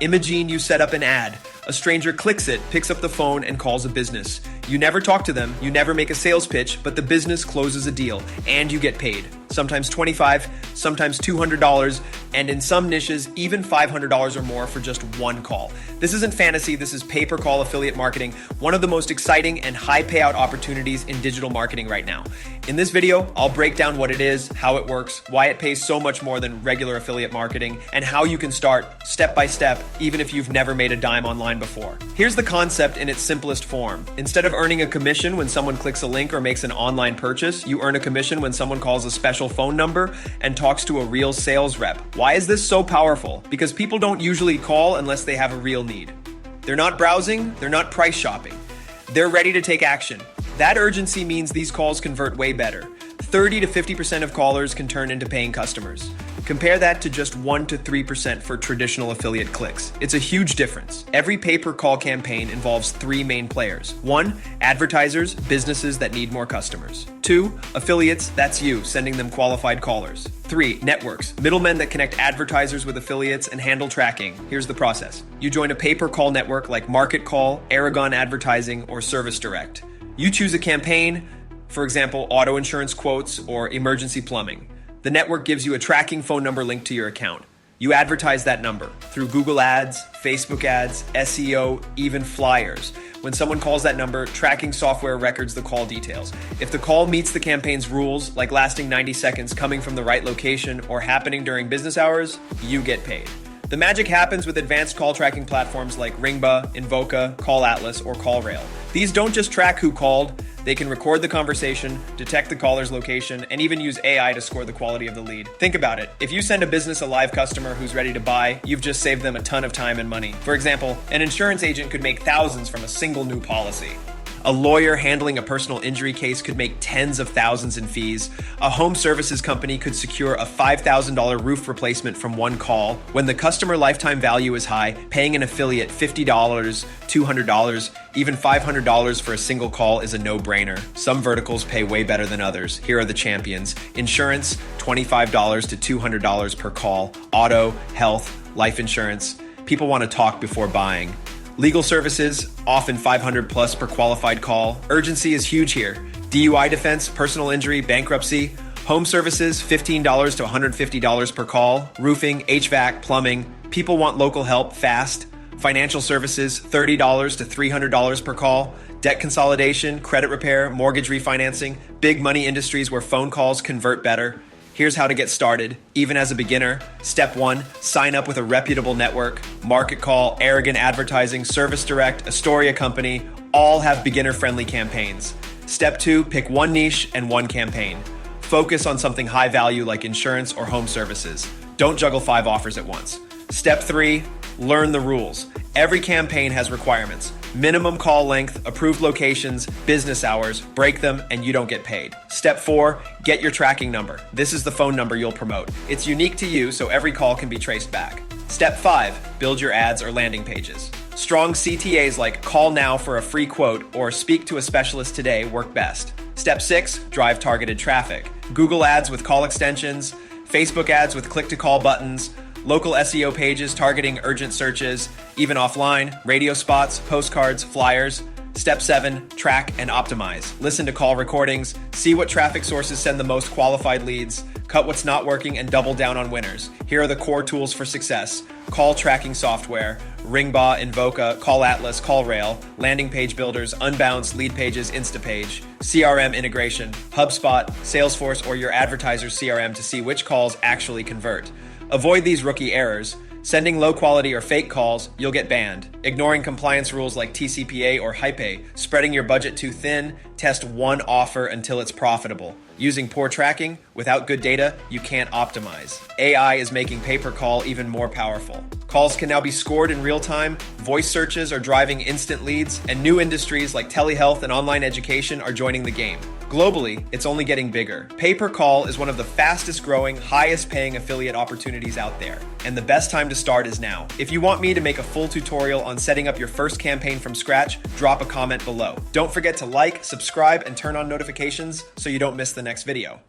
Imagine you set up an ad. A stranger clicks it, picks up the phone, and calls a business. You never talk to them, you never make a sales pitch, but the business closes a deal, and you get paid. Sometimes $25, sometimes $200, and in some niches, even $500 or more for just one call. This isn't fantasy, this is pay-per-call affiliate marketing, one of the most exciting and high payout opportunities in digital marketing right now. In this video, I'll break down what it is, how it works, why it pays so much more than regular affiliate marketing, and how you can start step by step, even if you've never made a dime online before. Here's the concept in its simplest form. Instead of earning a commission when someone clicks a link or makes an online purchase, you earn a commission when someone calls a special phone number and talks to a real sales rep. Why is this so powerful? Because people don't usually call unless they have a real need. They're not browsing, they're not price shopping. They're ready to take action. That urgency means these calls convert way better. 30 to 50% of callers can turn into paying customers. Compare that to just 1 to 3% for traditional affiliate clicks. It's a huge difference. Every pay-per-call campaign involves 3 main players. 1, advertisers, businesses that need more customers. 2, affiliates, that's you, sending them qualified callers. 3, networks, middlemen that connect advertisers with affiliates and handle tracking. Here's the process. You join a pay-per-call network like Marketcall, Aragon Advertising, or Service Direct. You choose a campaign, for example, auto insurance quotes or emergency plumbing. The network gives you a tracking phone number linked to your account. You advertise that number through Google Ads, Facebook ads, SEO, even flyers. When someone calls that number, tracking software records the call details. If the call meets the campaign's rules, like lasting 90 seconds, coming from the right location, or happening during business hours, you get paid. The magic happens with advanced call tracking platforms like Ringba, Invoca, Call Atlas, or CallRail. These don't just track who called, they can record the conversation, detect the caller's location, and even use AI to score the quality of the lead. Think about it. If you send a business a live customer who's ready to buy, you've just saved them a ton of time and money. For example, an insurance agent could make thousands from a single new policy. A lawyer handling a personal injury case could make tens of thousands in fees. A home services company could secure a $5,000 roof replacement from one call. When the customer lifetime value is high, paying an affiliate $50, $200, even $500 for a single call is a no-brainer. Some verticals pay way better than others. Here are the champions. Insurance, $25 to $200 per call. Auto, health, life insurance. People want to talk before buying. Legal services, often $500 plus per qualified call. Urgency is huge here. DUI defense, personal injury, bankruptcy. Home services, $15 to $150 per call. Roofing, HVAC, plumbing. People want local help fast. Financial services, $30 to $300 per call. Debt consolidation, credit repair, mortgage refinancing. Big money industries where phone calls convert better. Here's how to get started, even as a beginner. Step 1, sign up with a reputable network. Marketcall, Aragon Advertising, Service Direct, Astoria Company, all have beginner-friendly campaigns. Step 2, pick one niche and one campaign. Focus on something high value like insurance or home services. Don't juggle 5 offers at once. Step 3, learn the rules. Every campaign has requirements. Minimum call length, approved locations, business hours, break them, and you don't get paid. Step 4, get your tracking number. This is the phone number you'll promote. It's unique to you, so every call can be traced back. Step 5, build your ads or landing pages. Strong CTAs like call now for a free quote or speak to a specialist today work best. Step 6, drive targeted traffic. Google ads with call extensions, Facebook ads with click-to-call buttons, local SEO pages targeting urgent searches, even offline, radio spots, postcards, flyers. Step 7, track and optimize. Listen to call recordings, see what traffic sources send the most qualified leads, cut what's not working, and double down on winners. Here are the core tools for success. Call tracking software, Ringba, Invoca, Call Atlas, CallRail, landing page builders, Unbounce, lead pages, Instapage, CRM integration, HubSpot, Salesforce, or your advertiser's CRM to see which calls actually convert. Avoid these rookie errors. Sending low quality or fake calls, you'll get banned. Ignoring compliance rules like TCPA or HIPAA, spreading your budget too thin, test one offer until it's profitable. Using poor tracking, without good data, you can't optimize. AI is making pay-per-call even more powerful. Calls can now be scored in real time, voice searches are driving instant leads, and new industries like telehealth and online education are joining the game. Globally, it's only getting bigger. Pay-per-call is one of the fastest growing, highest paying affiliate opportunities out there, and the best time to start is now. If you want me to make a full tutorial on setting up your first campaign from scratch, drop a comment below. Don't forget to like, subscribe, and turn on notifications so you don't miss the next video.